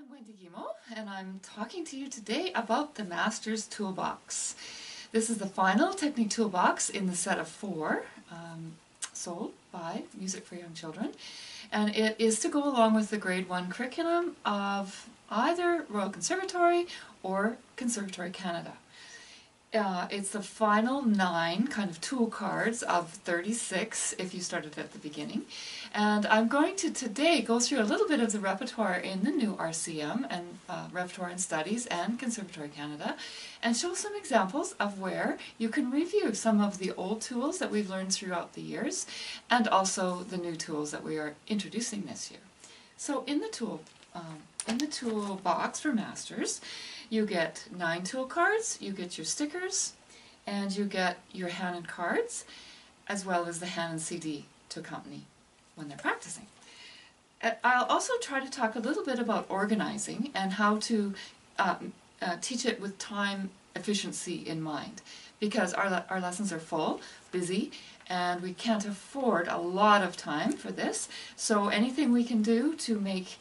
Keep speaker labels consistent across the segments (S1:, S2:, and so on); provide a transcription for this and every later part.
S1: I'm Wendy Guimau, and I'm talking to you today about the Master's Toolbox. This is the final Technique Toolbox in the set of 4 sold by Music for Young Children, and it is to go along with the Grade 1 curriculum of either Royal Conservatory or Conservatory Canada. It's the final 9 kind of tool cards of 36 if you started at the beginning. And I'm going to today go through a little bit of the repertoire in the new RCM and Repertoire and Studies and Conservatory Canada, and show some examples of where you can review some of the old tools that we've learned throughout the years and also the new tools that we are introducing this year. So in the toolbox for Masters, you get 9 tool cards, you get your stickers, and you get your Hanon cards, as well as the Hanon CD to accompany when they're practicing. I'll also try to talk a little bit about organizing and how to teach it with time efficiency in mind, because our lessons are full, busy, and we can't afford a lot of time for this. So anything we can do to make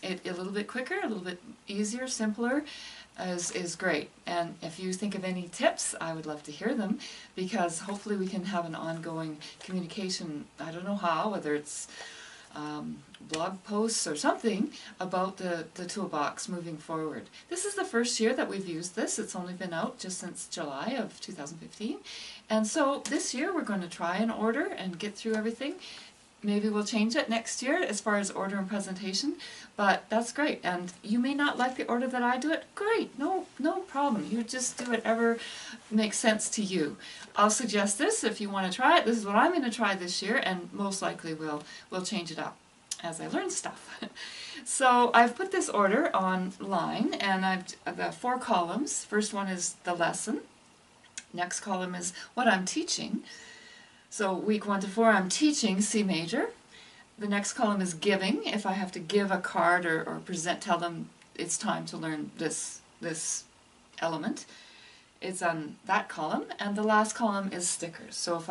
S1: it a little bit quicker, a little bit easier, simpler, is great. And if you think of any tips, I would love to hear them, because hopefully we can have an ongoing communication. I don't know how, whether it's blog posts or something about the toolbox moving forward. This is the first year that we've used this. It's only been out just since July of 2015. And so this year we're going to try and order and get through everything. Maybe we'll change it next year as far as order and presentation, but that's great. And you may not like the order that I do it. Great, no problem. You just do whatever makes sense to you. I'll suggest this if you want to try it. This is what I'm going to try this year, and most likely we'll change it up as I learn stuff. So I've put this order online, and I've the 4 columns. First one is the lesson. Next column is what I'm teaching. So week 1 to 4 I'm teaching C major. The next column is giving, if I have to give a card or tell them it's time to learn this element. It's on that column. And the last column is stickers. So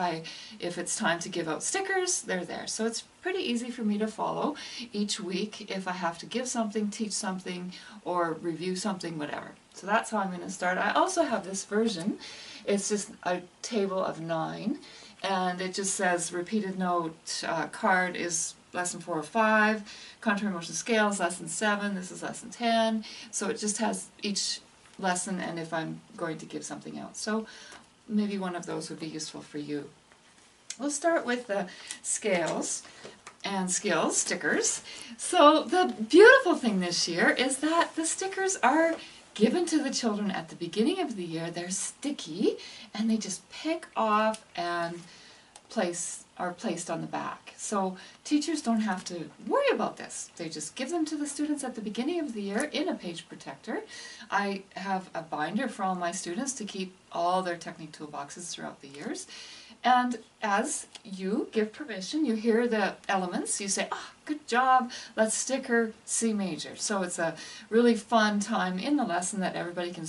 S1: if it's time to give out stickers, they're there. So it's pretty easy for me to follow each week if I have to give something, teach something, or review something, whatever. So that's how I'm going to start. I also have this version. It's just a table of 9. And it just says repeated note card is lesson 4 or 5, contour motion scales lesson 7, this is lesson 10. So it just has each lesson and if I'm going to give something else. So maybe one of those would be useful for you. We'll start with the scales and skills stickers. So the beautiful thing this year is that the stickers are given to the children at the beginning of the year. They're sticky and they just pick off and are placed on the back. So teachers don't have to worry about this. They just give them to the students at the beginning of the year in a page protector. I have a binder for all my students to keep all their Technique toolboxes throughout the years. And as you give permission, you hear the elements, you say, "Ah, good job, let's sticker C major." So it's a really fun time in the lesson that everybody can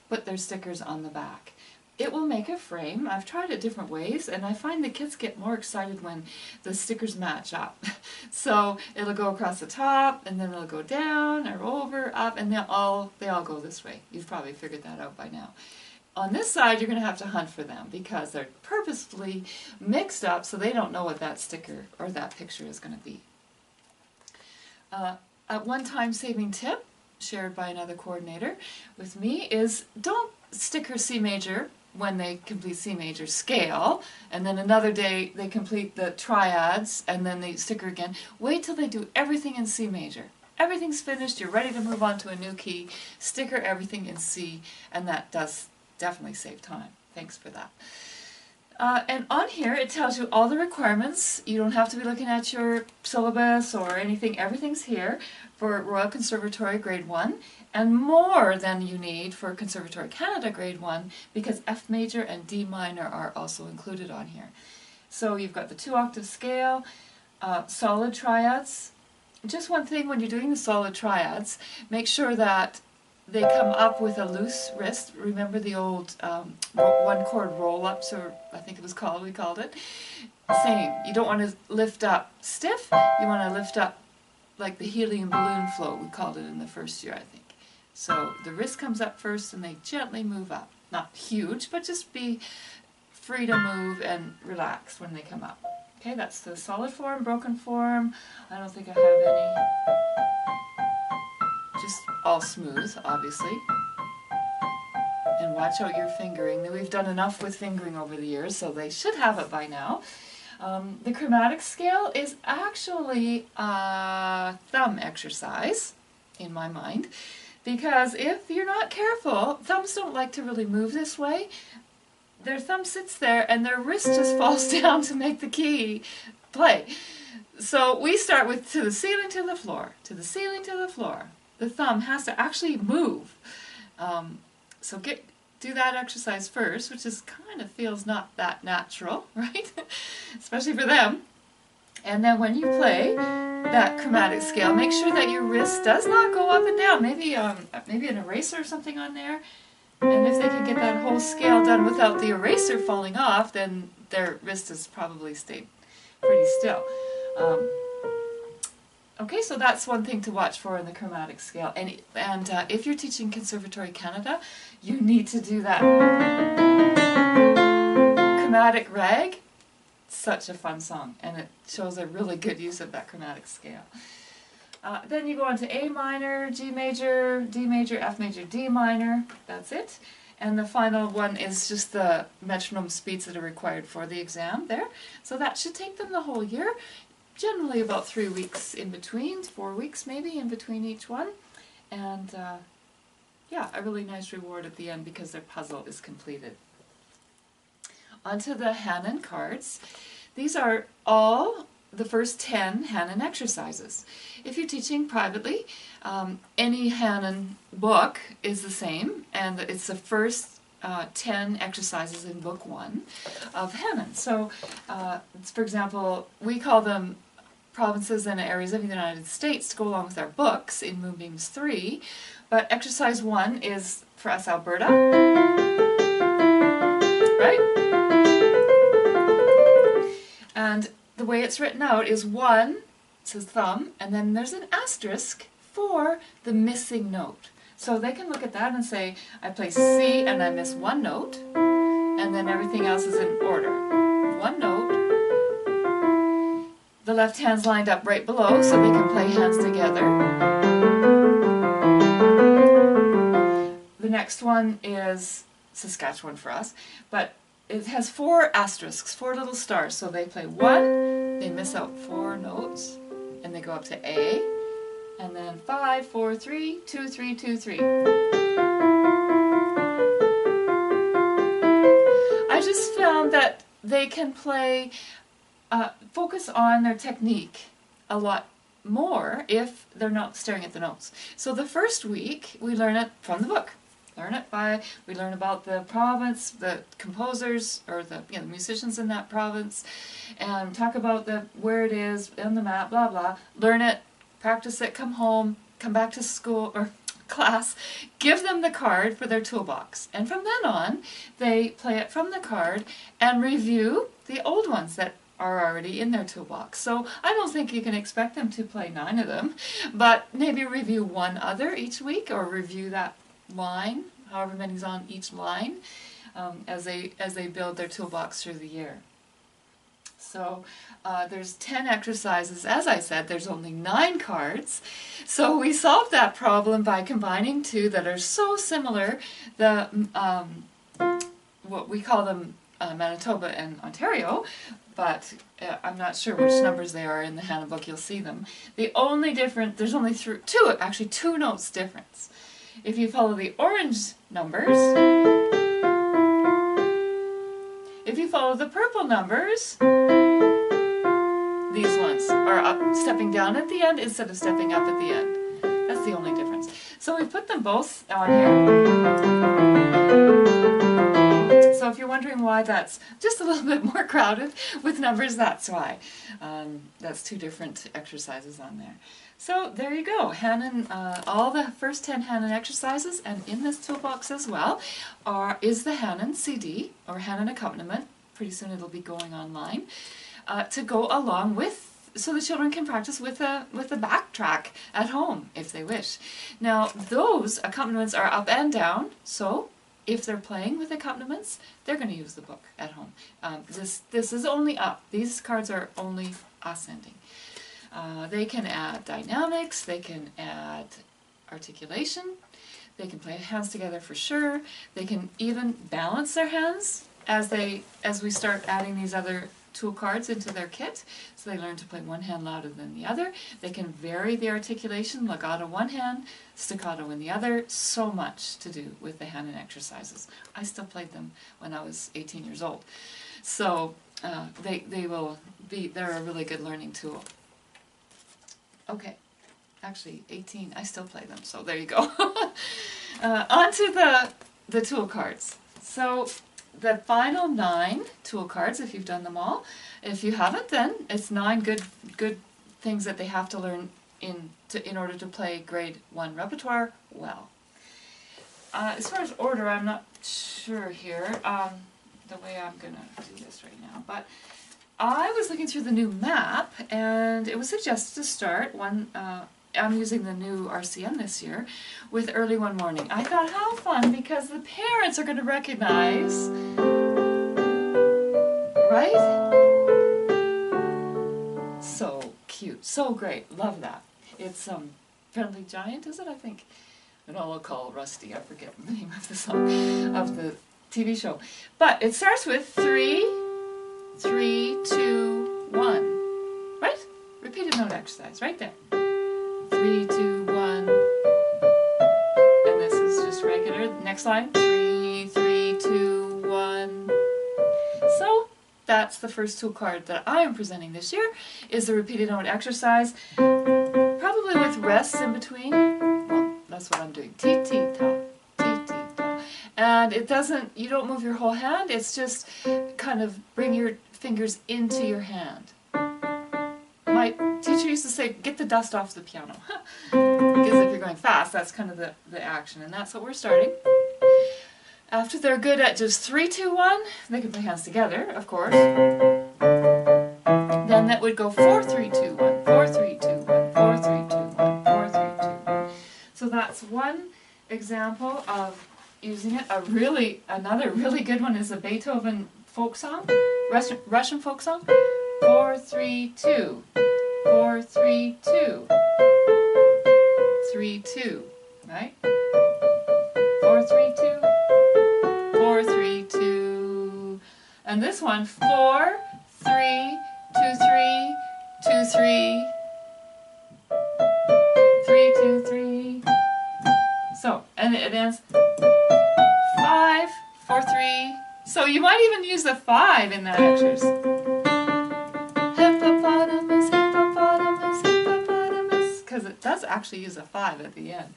S1: put their stickers on the back. It will make a frame. I've tried it different ways, and I find the kids get more excited when the stickers match up. So it'll go across the top, and then it'll go down, or over, up, and they all go this way. You've probably figured that out by now. On this side, you're going to have to hunt for them because they're purposefully mixed up so they don't know what that sticker or that picture is going to be. A one-time saving tip shared by another coordinator with me is don't sticker C major when they complete C major scale, and then another day they complete the triads and then they sticker again. Wait till they do everything in C major. Everything's finished, you're ready to move on to a new key, sticker everything in C, and that does definitely save time. Thanks for that. And on here it tells you all the requirements. You don't have to be looking at your syllabus or anything. Everything's here for Royal Conservatory Grade 1 and more than you need for Conservatory Canada Grade 1 because F major and D minor are also included on here. So you've got the 2-octave scale, solid triads. Just one thing when you're doing the solid triads, make sure that they come up with a loose wrist. Remember the old 1-chord roll-ups, or I think it was called, we called it? Same. You don't want to lift up stiff, you want to lift up like the helium balloon flow, we called it in the first year, I think. So the wrist comes up first and they gently move up. Not huge, but just be free to move and relax when they come up. Okay, that's the solid form, broken form. I don't think I have any. Just all smooth, obviously. And watch out your fingering. We've done enough with fingering over the years, so they should have it by now. The chromatic scale is actually a thumb exercise, in my mind, because if you're not careful, thumbs don't like to really move this way. Their thumb sits there and their wrist just falls down to make the key play. So we start with to the ceiling, to the floor, to the ceiling, to the floor. The thumb has to actually move. So do that exercise first, which is kind of feels not that natural, right? Especially for them. And then when you play that chromatic scale, make sure that your wrist does not go up and down. Maybe an eraser or something on there. And if they can get that whole scale done without the eraser falling off, then their wrist has probably stayed pretty still. Okay, so that's one thing to watch for in the chromatic scale. And if you're teaching Conservatory Canada, you need to do that chromatic rag. Such a fun song, and it shows a really good use of that chromatic scale. Then you go on to A minor, G major, D major, F major, D minor. That's it. And the final one is just the metronome speeds that are required for the exam there. So that should take them the whole year. Generally about 3 weeks in between, 4 weeks maybe in between each one. And yeah, a really nice reward at the end because their puzzle is completed. Onto the Hanon cards. These are all the first 10 Hanon exercises. If you're teaching privately, any Hanon book is the same, and it's the first 10 exercises in book 1 of Hanon. So, for example, we call them provinces and areas of the United States to go along with our books in Moonbeams 3, but exercise 1 is for us Alberta, right? And the way it's written out is 1, it says thumb, and then there's an asterisk for the missing note. So they can look at that and say, I play C and I miss 1 note, and then everything else is in order. 1 note, the left hand's lined up right below so they can play hands together. The next one is Saskatchewan for us, but it has 4 asterisks, 4 little stars. So they play 1, they miss out 4 notes, and they go up to A, and then 5, 4, 3, 2, 3, 2, 3. I just found that they can play, focus on their technique a lot more if they're not staring at the notes. So the first week we learn it from the book. We learn about the province, the composers, or the musicians in that province, and talk about where it is in the map, blah blah. Learn it, practice it, come home, come back to school or class, give them the card for their toolbox, and from then on they play it from the card and review the old ones that are already in their toolbox. So I don't think you can expect them to play 9 of them, but maybe review 1 other each week, or review that line, however many's on each line, as they build their toolbox through the year. So there's 10 exercises. As I said, there's only 9 cards. So we solved that problem by combining 2 that are so similar. The what we call them Manitoba and Ontario, but I'm not sure which numbers they are in the Hanon book. You'll see them. The only difference, there's only 2 notes difference. If you follow the orange numbers, if you follow the purple numbers, these ones are up, stepping down at the end instead of stepping up at the end. That's the only difference. So we put them both on here. So if you're wondering why that's just a little bit more crowded with numbers, that's why. That's 2 different exercises on there. So there you go, Hanon, all the first 10 Hanon exercises, and in this toolbox as well is the Hanon CD, or Hanon accompaniment. Pretty soon it'll be going online, to go along with so the children can practice with a backtrack at home if they wish. Now those accompaniments are up and down, so if they're playing with accompaniments, they're going to use the book at home. This is only up. These cards are only ascending. They can add dynamics, they can add articulation, they can play hands together for sure. They can even balance their hands as we start adding these other tool cards into their kit, so they learn to play one hand louder than the other. They can vary the articulation, legato one hand, staccato in the other. So much to do with the Hanon exercises. I still played them when I was 18 years old. So they're a really good learning tool. Okay, actually 18, I still play them, so there you go. On to the tool cards. So the final 9 tool cards, if you've done them all. If you haven't, then it's 9 good things that they have to learn in order to play grade 1 repertoire well. As far as order, I'm not sure here, the way I'm going to do this right now, but I was looking through the new map, and it was suggested to start I'm using the new RCN this year, with early one morning. I thought, how fun, because the parents are going to recognize, right? So cute, so great, love that. It's Friendly Giant, is it, I think? And I'll call Rusty, I forget the name of the song, of the TV show. But it starts with 3, 3, 2, 1, right? Repeated note exercise, right there. 3, 2, 1, and this is just regular. Next line, 3, 3, 2, 1. So that's the first tool card that I am presenting this year, is the repeated note exercise, probably with rests in between. Well, that's what I'm doing. Ti, ti, ta, ti, ti, ta. And it doesn't, you don't move your whole hand, it's just kind of bring your fingers into your hand. My teacher used to say, get the dust off the piano. Because if you're going fast, that's kind of the action. And that's what we're starting. After they're good at just 3, 2, 1, they can play hands together, of course. Then that would go 4, 3, 2, 1, 4, 3, 2, 1, 4, 3, 2, 1, 4, 3, 2, 1. So that's one example of using it. Another really good one is a Beethoven folk song, Russian folk song. 4, 3, 2, 4, 3, 2, 3, 2, right? 4, 3, 2, 4, 3, 2, and this one, 4, 3, 2, 3, 2, 3, 3, 2, 3. So, and it ends 5, 4, 3. So you might even use the 5 in that exercise. Hippopotamus, hippopotamus, hippopotamus, because it does actually use a 5 at the end.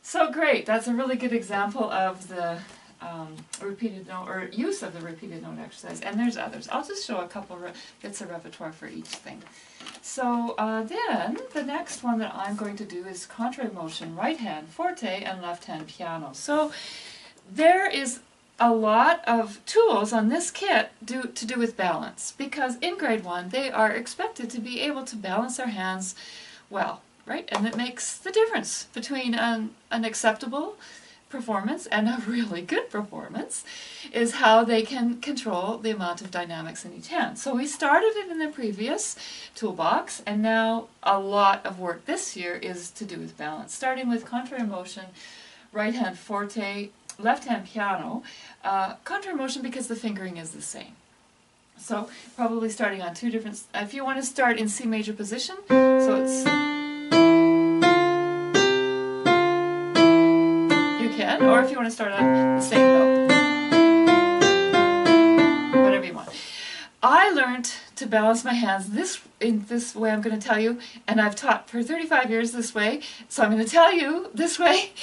S1: So great, that's a really good example of the repeated note, or use of the repeated note exercise, and there's others. I'll just show a couple bits of repertoire for each thing. So then, the next one that I'm going to do is contrary motion, right hand forte and left hand piano. So there is a lot of tools on this kit to do with balance, because in grade 1 they are expected to be able to balance their hands well, right? And it makes the difference between an acceptable performance and a really good performance is how they can control the amount of dynamics in each hand. So we started it in the previous toolbox, and now a lot of work this year is to do with balance, starting with contrary motion, right hand forte, left hand piano, contrary motion because the fingering is the same. So probably starting on 2 different, if you want to start in C major position, so it's, you can, or if you want to start on the same note, whatever you want. I learned to balance my hands in this way I'm going to tell you, and I've taught for 35 years this way, so I'm going to tell you this way.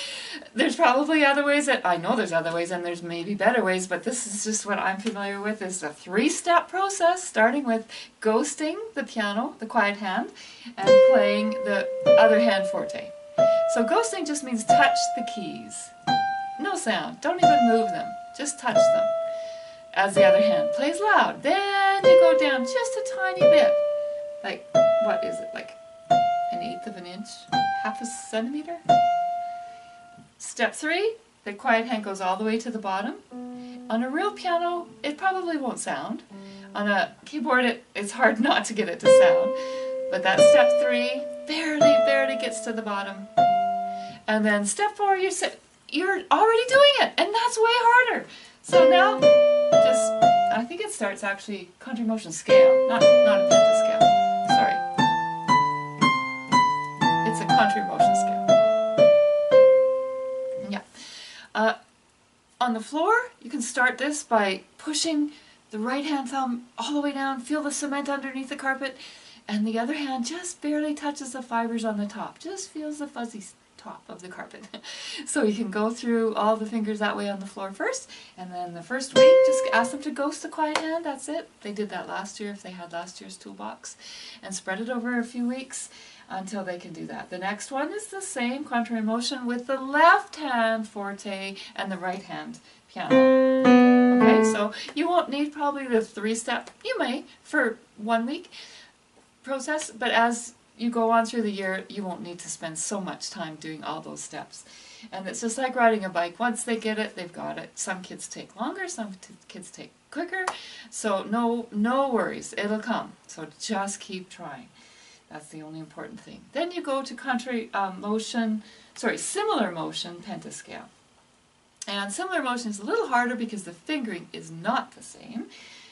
S1: There's probably other ways I know there's other ways, and there's maybe better ways, but this is just what I'm familiar with. Is a 3-step process, starting with ghosting the piano, the quiet hand, and playing the other hand forte. So ghosting just means touch the keys. No sound, don't even move them, just touch them. As the other hand plays loud, then you go down just a tiny bit. like, what is it, like an eighth of an inch, half a centimeter? Step 3, the quiet hand goes all the way to the bottom. On a real piano, it probably won't sound. On a keyboard, it's hard not to get it to sound. But that step 3 barely gets to the bottom. And then step 4, you're already doing it, and that's way harder. So now, I think it starts actually country motion scale, not a pentascale. Sorry. It's a country motion scale. Yeah. On the floor, you can start this by pushing the right hand thumb all the way down, feel the cement underneath the carpet, and the other hand just barely touches the fibers on the top, just feels the fuzzy top of the carpet. So you can go through all the fingers that way on the floor first, and then the first week just ask them to ghost the quiet hand, that's it. They did that last year if they had last year's toolbox, and spread it over a few weeks until they can do that. The next one is the same contrary motion with the left hand forte and the right hand piano. Okay, so you won't need probably the 3-step, you may, for 1 week process, but as you go on through the year, you won't need to spend so much time doing all those steps. And it's just like riding a bike. Once they get it, they've got it. Some kids take longer, some kids take quicker, so no worries, it'll come. So just keep trying. That's the only important thing. Then you go to similar motion pentascale. And similar motion is a little harder because the fingering is not the same.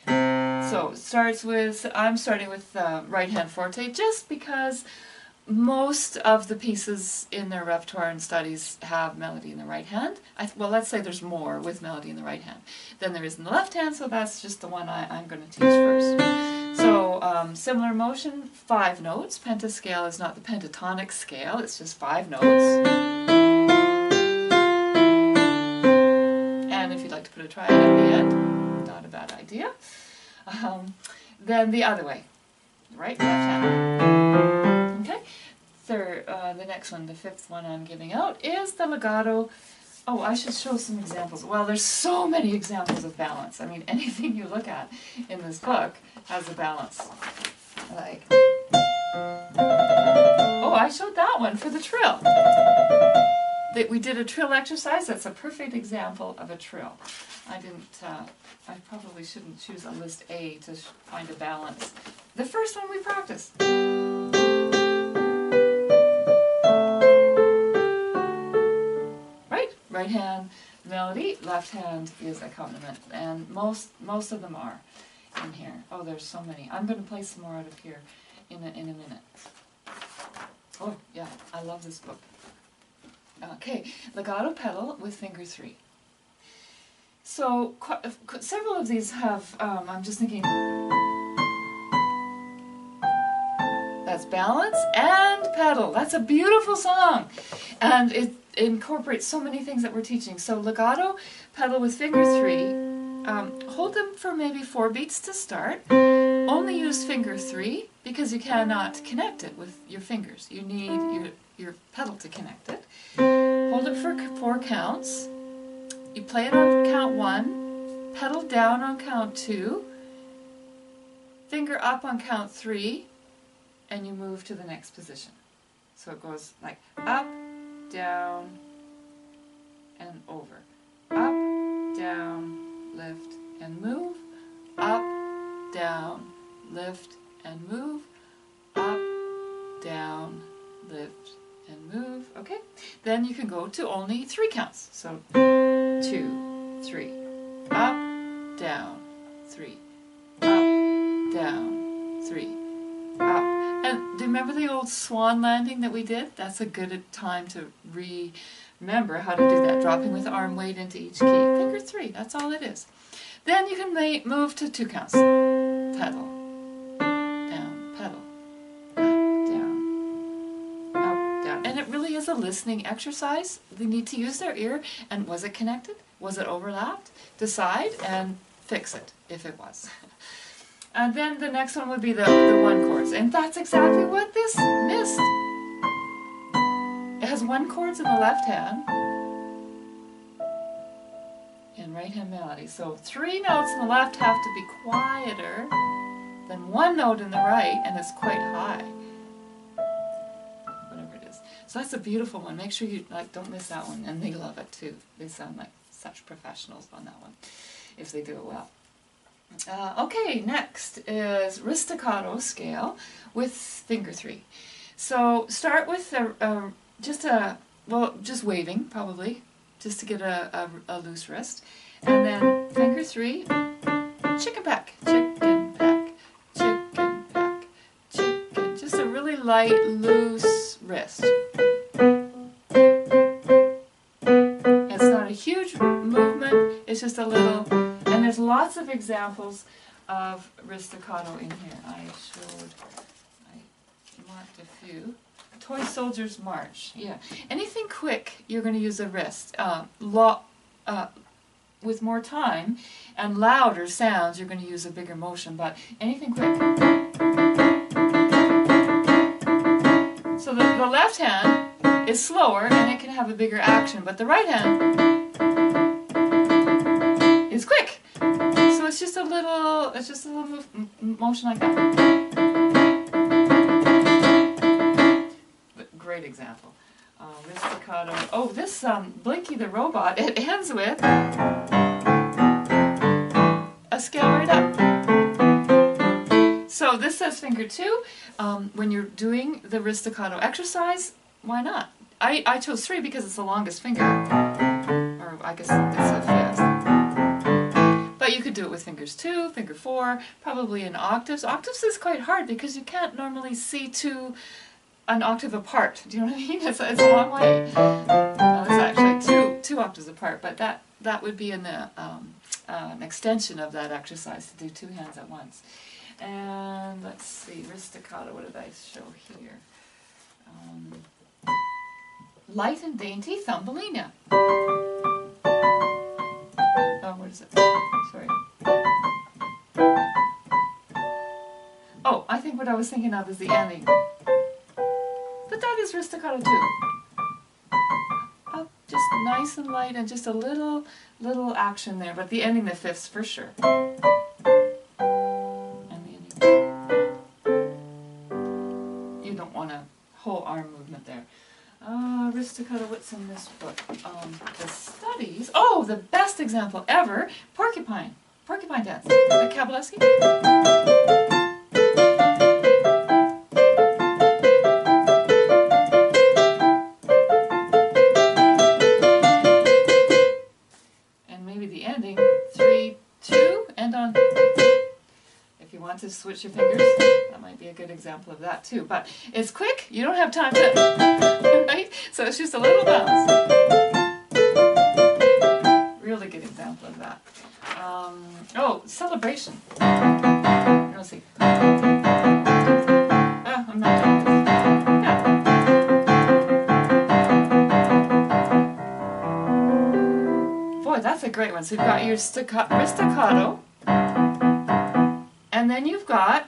S1: So it starts with, I'm starting with right hand forte just because most of the pieces in their repertoire and studies have melody in the right hand. Well, let's say there's more with melody in the right hand than there is in the left hand, so that's just the one I'm going to teach first. So similar motion, 5 notes. Pentascale is not the pentatonic scale, it's just 5 notes. And if you'd like to put a triad at the end, not a bad idea. Then the other way, right, left hand. Okay. Third, the next one, the 5th one I'm giving out, is the legato. Oh, I should show some examples. Well, there's so many examples of balance. I mean, anything you look at in this book has a balance. Like, oh, I showed that one for the trill. We did a trill exercise. That's a perfect example of a trill. I probably shouldn't choose a list A to find a balance. The first one we practiced. Right hand melody, left hand is accompaniment, and most of them are in here. Oh, there's so many. I'm going to play some more out of here in a minute. Oh, yeah, I love this book. Okay, legato pedal with finger 3. So several of these have, I'm just thinking, that's balance and pedal. That's a beautiful song. And it incorporates so many things that we're teaching. So legato pedal with finger 3, hold them for maybe 4 beats to start. Only use finger 3 because you cannot connect it with your fingers. You need your pedal to connect it. Hold it for 4 counts. You play it on count 1, pedal down on count 2, finger up on count 3, and you move to the next position. So it goes like up, down, and over. Up, down, lift, and move. Up, down, lift, and move. Up, down, lift, and move. Okay? Then you can go to only 3 counts. So 2, 3. Up, down, 3. Up, down, 3. Up. And do you remember the old swan landing that we did? That's a good time to remember how to do that, dropping with arm weight into each key. Finger 3, that's all it is. Then you can move to 2 counts. Pedal, down, pedal, up, down, up, down. And it really is a listening exercise. They need to use their ear, and was it connected? Was it overlapped? Decide and fix it, if it was. And then the next one would be the 1 chords. And that's exactly what this missed. It has 1 chords in the left hand and right hand melody. So 3 notes in the left have to be quieter then one note in the right, and it's quite high. Whatever it is. So that's a beautiful one. Make sure you don't miss that one, and they love it too. They sound like such professionals on that one, if they do it well. Okay, next is Ristaccato scale with finger 3. So start with just waving probably, just to get a loose wrist, and then finger 3, chicken peck, chicken peck, chicken peck, chicken. Just a really light, loose wrist. It's not a huge movement. It's just a little. And there's lots of examples of Ristaccato in here. I marked a few. Toy Soldiers March. Yeah. Anything quick, you're going to use a wrist. With more time and louder sounds, you're going to use a bigger motion. But anything quick. So the left hand is slower and it can have a bigger action, but the right hand is quick. So it's just a little motion like that. Great example. Ristaccato. Oh, this Blinky the Robot, it ends with a scale right up. So this says finger 2. When you're doing the Ristaccato exercise, why not? I chose 3 because it's the longest finger. Or I guess it's the 5th. But you could do it with fingers 2, finger 4, probably in octaves. Octaves is quite hard because you can't normally see an octave apart. Do you know what I mean? It's a long way. It's actually two octaves apart, but that would be an extension of that exercise to do 2 hands at once. And let's see, Ristaccato, what did I show here? Light and Dainty Thumbelina. Oh, what is it? Sorry. Oh, I think what I was thinking of is the ending. But that is Ristaccato too. Just nice and light and just a little action there, but the ending, the 5ths for sure. And the ending. You don't want a whole arm movement there. Ristaccato, what's in this book? The studies. Oh, the best example ever, porcupine. Porcupine dance. The Kabalevsky. To switch your fingers, that might be a good example of that too. But it's quick, you don't have time to, right? So it's just a little bounce. Really good example of that. Oh, celebration. Let's see. I'm not done with this. Yeah. Boy, that's a great one. So you've got your Ristaccato. And then you've got,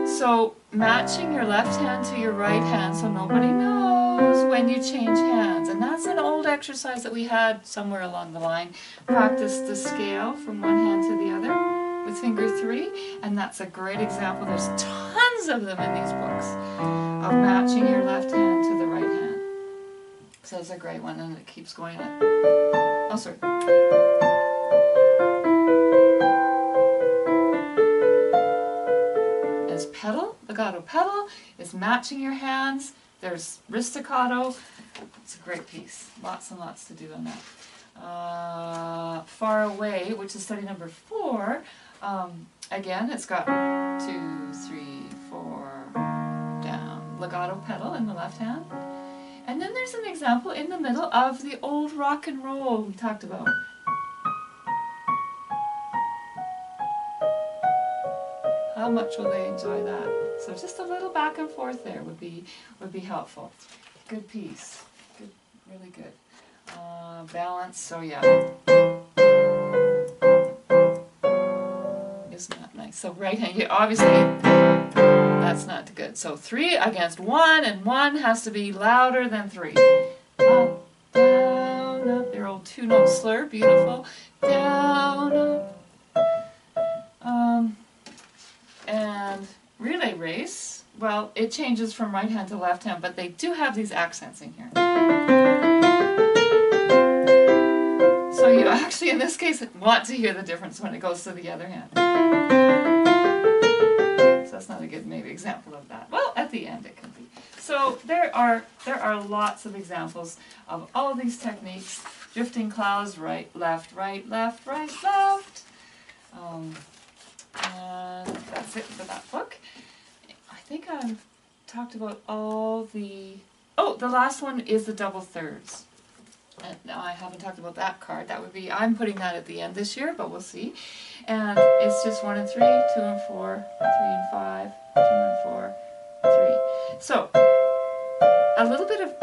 S1: so matching your left hand to your right hand so nobody knows when you change hands. And that's an old exercise that we had somewhere along the line. Practice the scale from one hand to the other with finger 3. And that's a great example. There's tons of them in these books of matching your left hand to the right hand. So that's a great one, and it keeps going on. Oh, sorry. Pedal, legato pedal is matching your hands. There's Ristaccato. It's a great piece. Lots and lots to do on that. Far Away, which is study number 4. Again, it's got 2, 3, 4 down. Legato pedal in the left hand. And then there's an example in the middle of the old rock and roll we talked about. How much will they enjoy that? So just a little back and forth there would be helpful. Good piece. Good, really good. Balance, so yeah. Isn't that nice? So right hand, obviously that's not good. So 3 against 1, and 1 has to be louder than 3. Up, down, up. Their old 2-note slur, beautiful. Down, up. race, well, it changes from right hand to left hand, but they do have these accents in here. So you actually, in this case, want to hear the difference when it goes to the other hand. So that's not a good maybe example of that. Well, at the end it can be. So there are lots of examples of all of these techniques. Drifting clouds, right, left, left. And that's it for that book. I think I've talked about all the... Oh, the last one is the double thirds. And now I haven't talked about that card. That would be, I'm putting that at the end this year, but we'll see. And it's just 1 and 3, 2 and 4, 3 and 5, 2 and 4, 3. So a little bit of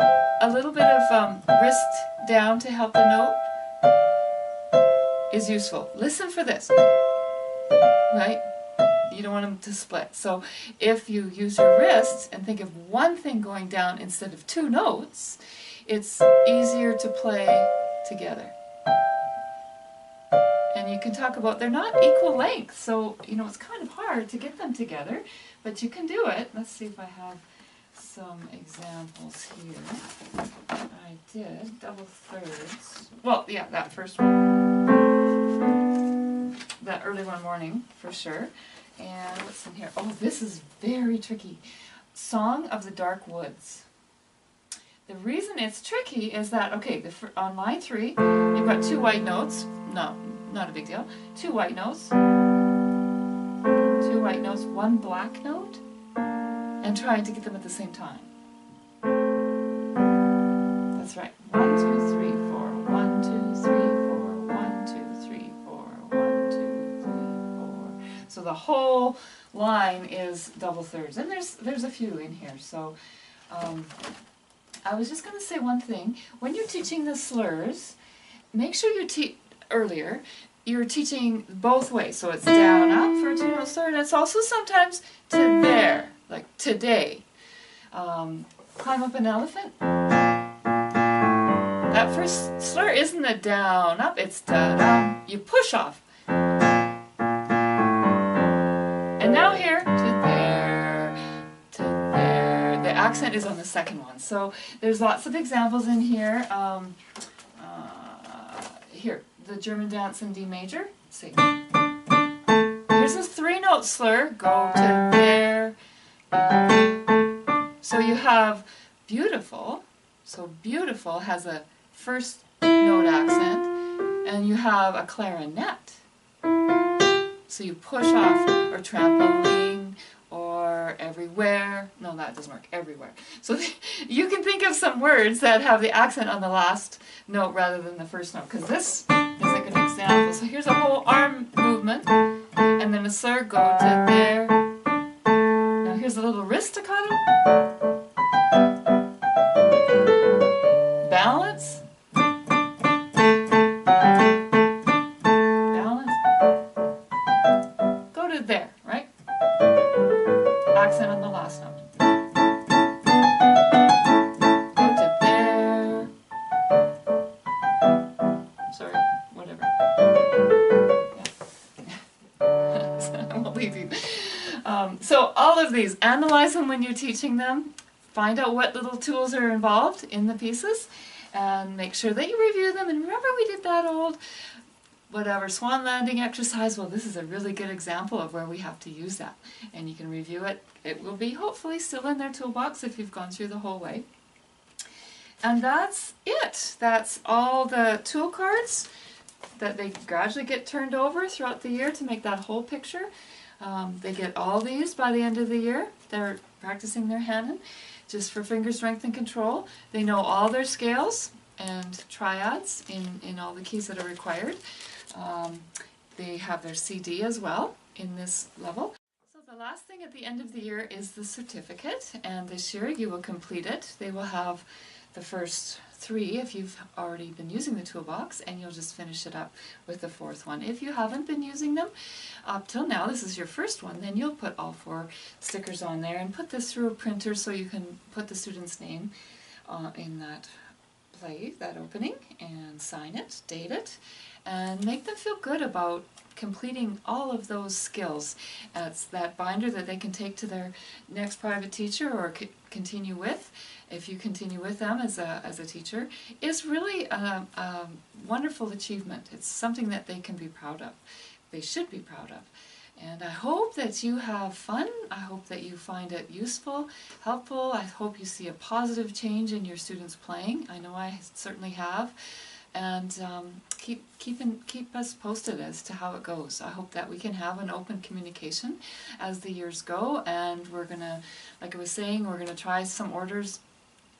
S1: wrist down to help the note is useful. Listen for this, right? You don't want them to split. So if you use your wrists and think of one thing going down instead of 2 notes, it's easier to play together. And you can talk about, they're not equal length, so you know it's kind of hard to get them together, but you can do it. Let's see if I have some examples here. I did double thirds. Well, yeah, that first one. That early one morning, for sure. And what's in here? Oh, this is very tricky. Song of the Dark Woods. The reason it's tricky is that, okay, on line 3, you've got 2 white notes. No, not a big deal. 2 white notes. 2 white notes, 1 black note, and trying to get them at the same time. That's right. 1, 2, 3, 4. 1, 2, 3, 4. 1, 2, 3, 4. 1, 2, 3, 4. So the whole line is double thirds, and there's a few in here. So I was just going to say one thing. When you're teaching the slurs, make sure you you're teaching both ways. So it's down, up for a 2-note slur, and it's also sometimes to there, like today. Climb up an elephant. That first slur isn't a down, up, it's da-dum. You push off. And now here, to there, to there. The accent is on the second one. So there's lots of examples in here. Here, the German dance in D major. Let's see. Here's a 3-note slur. Go to there. So you have beautiful. So beautiful has a first note accent, and you have a clarinet. So you push off, or trampoline, or everywhere. No, that doesn't work. Everywhere. So you can think of some words that have the accent on the last note rather than the first note, because this is a good example. So here's a whole arm movement, and then a slur, go to there. Now here's a little wrist staccato. Balance. Balance. Go to there, right? Accent on the last note. Go to there. Sorry, whatever. Yeah. I won't leave you. So all of these, analyze them when you're teaching them. Find out what little tools are involved in the pieces, and make sure that you review them. And remember, we did that old whatever swan landing exercise. Well, this is a really good example of where we have to use that, and you can review it. It will be hopefully still in their toolbox if you've gone through the whole way. And that's it. That's all the tool cards that they gradually get turned over throughout the year to make that whole picture. They get all these by the end of the year. They're practicing their Hanon just for finger strength and control. They know all their scales and triads in all the keys that are required. They have their CD as well in this level. So the last thing at the end of the year is the certificate, and this year you will complete it. They will have the first 3 if you've already been using the toolbox, and you'll just finish it up with the 4th one. If you haven't been using them up till now, this is your first one, then you'll put all 4 stickers on there and put this through a printer so you can put the student's name in that play, that opening, and sign it, date it, and make them feel good about completing all of those skills. It's that binder that they can take to their next private teacher or continue with, if you continue with them as a teacher, is really a wonderful achievement. It's something that they can be proud of. They should be proud of. And I hope that you have fun. I hope that you find it useful, helpful. I hope you see a positive change in your students playing. I know I certainly have. And keep us posted as to how it goes. I hope that we can have an open communication as the years go, and we're gonna, like I was saying, we're gonna try some orders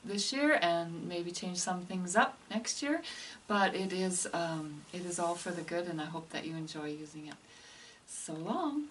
S1: this year and maybe change some things up next year. But it is all for the good, and I hope that you enjoy using it. So long.